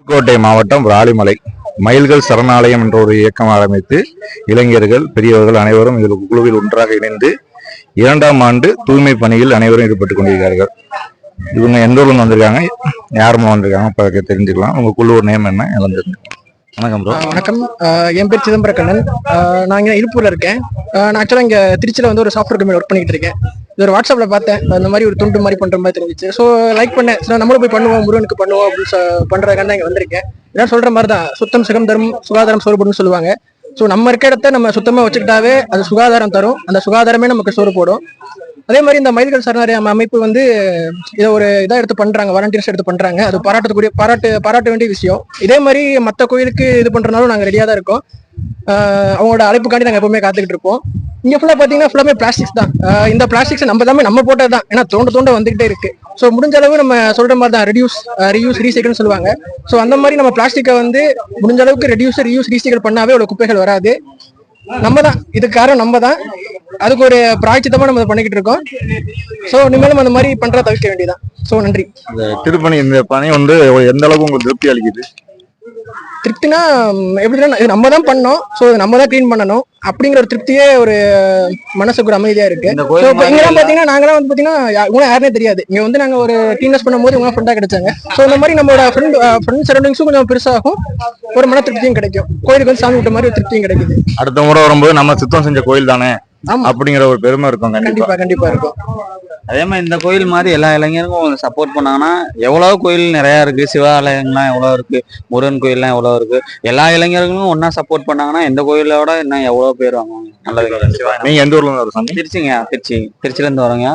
புதுக்கோட்டை மாவட்டம் விராலிமலை மயில்கள் சரணாலயம் என்ற ஒரு இயக்கம் ஆரம்பித்து இளைஞர்கள் பெரியவர்கள் அனைவரும் இதில் குழுவில் ஒன்றாக இணைந்து 2ஆம் ஆண்டு தூய்மை பணியில் அனைவரும் ஈடுபட்டுக் கொண்டிருக்கிறார்கள். இவங்க எந்த ஊர்ல வந்திருக்காங்க, யாருமா வந்திருக்காங்க தெரிஞ்சுக்கலாம். உங்க குழு நேம் என்ன எல்லாம் தெரிஞ்சுக்கலாம். வணக்கம் ப்ரோ. வணக்கம். என் பேர் சிதம்பரக்கண்ணன். நான் இங்கே இருப்பூர்ல இருக்கேன். நான் ஆக்சுவலாக இங்கே திருச்சியில் வந்து ஒரு சாஃப்ட்வேர் கம்பெனி ஒர்க் பண்ணிட்டு இருக்கேன். இது ஒரு வாட்ஸ்அப்பில் பார்த்தேன், இந்த மாதிரி ஒரு துண்டு மாதிரி பண்ணுற மாதிரி தெரிஞ்சிச்சு. ஸோ லைக் பண்ணேன். ஸோ நம்மளும் போய் பண்ணுவோம், முருகனுக்கு பண்ணுவோம் அப்படின்னு பண்ணுறதுக்காக தான் இங்கே வந்திருக்கேன். இதான் சொல்கிற மாதிரி தான், சுத்தம் சுகம் தரும் சுகாதாரம் சோறுபடுன்னு சொல்லுவாங்க. ஸோ நம்ம இருக்க இடத்த நம்ம சுத்தமாக வச்சுக்கிட்டாவே அது சுகாதாரம் தரும், அந்த சுகாதாரமே நமக்கு சோறு போடும். அதே மாதிரி இந்த மயில்கள் சரணாலயம் அமைப்பு வந்து இதை ஒரு இதாக எடுத்து பண்றாங்க, வாலண்டியர்ஸ் எடுத்து பண்றாங்க. அது பாராட்ட வேண்டிய விஷயம். இதே மாதிரி மற்ற கோயிலுக்கு இது பண்றதுனாலும் நாங்கள் ரெடியாக தான் இருக்கோம். அவங்களோட அழைப்புக்காண்டி நாங்கள் எப்பவுமே காத்துக்கிட்டு இருப்போம். இங்கே ஃபுல்லாக பார்த்தீங்கன்னா ஃபுல்லாமே பிளாஸ்டிக்ஸ் தான். இந்த பிளாஸ்டிக்ஸ் நம்ம போட்டது தான், ஏன்னா தோண்ட வந்துகிட்டே இருக்கு. ஸோ முடிஞ்ச அளவு நம்ம சொல்ற மாதிரி தான் ரியூஸ் ரீசைக்கிள்னு சொல்லுவாங்க. ஸோ அந்த மாதிரி நம்ம பிளாஸ்டிக்கை வந்து முடிஞ்ச அளவுக்கு ரியூஸ் ரீசைக்கிள் பண்ணாவே அவ்வளோ குப்பைகள் வராது. நம்ம தான் இதுக்கு காரணம், நம்ம தான் அதுக்கு ஒரு பிராய்ச்சித்தமா நம்ம பண்ணிக்கிட்டு இருக்கோம். ஸோ இனிமேலும் அந்த மாதிரி பண்றத தவிர்க்க வேண்டியதான். ஸோ நன்றி. திருப்பணி இந்த பணி வந்து எந்த அளவுக்கு உங்களுக்கு திருப்தி அளிக்குது? திருப்தினா எப்படின்னா, இது நம்ம தான் பண்ணோம், ஸோ நம்ம தான் கிளீன் பண்ணணும் அப்படிங்கிற ஒரு திருப்தியே ஒரு மனசுக்கு ஒரு அமைதியா இருக்கு. ஸோ இப்போ இங்கெல்லாம் பார்த்தீங்கன்னா நாங்களாம் வந்து பார்த்தீங்கன்னா இவங்க யாருனே தெரியாது. இங்கே வந்து நாங்கள் ஒரு கிளீனஸ் பண்ணும்போது இவங்க ஃப்ரெண்டாக கிடைச்சாங்க. ஸோ இந்த மாதிரி நம்மளோட ஃப்ரெண்ட் சரௌண்டிங்ஸும் கொஞ்சம் பெருசாகும், ஒரு மன திருப்தியும் கிடைக்கும். கோயிலுக்கு வந்து சாமி விட்ட மாதிரி ஒரு திருப்தியும் கிடைக்குது. அடுத்த முறை வரும்போது நம்ம சுத்தம் செஞ்ச கோயில் தானே அப்படிங்கிற ஒரு பெருமை இருக்கும். கண்டிப்பா இருக்கும். அதே மாதிரி இந்த கோயில் மாதிரி எல்லா இளைஞருக்கும் சப்போர்ட் பண்ணாங்கன்னா எவ்வளவு கோயில் நிறைய இருக்கு, சிவாலயங்கள்லாம் எவ்வளவு இருக்கு, முருகன் கோயில்லாம் எவ்வளவு இருக்கு. எல்லா இளைஞர்களும் ஒன்னா சப்போர்ட் பண்ணாங்கன்னா இந்த கோயிலோட இன்னும் எவ்வளவு பேர் வாங்குவாங்க. நல்லது. நீங்க எந்த ஊர்ல இருந்து? திருச்சிங்க. திருச்சியில இருந்து வரோங்க.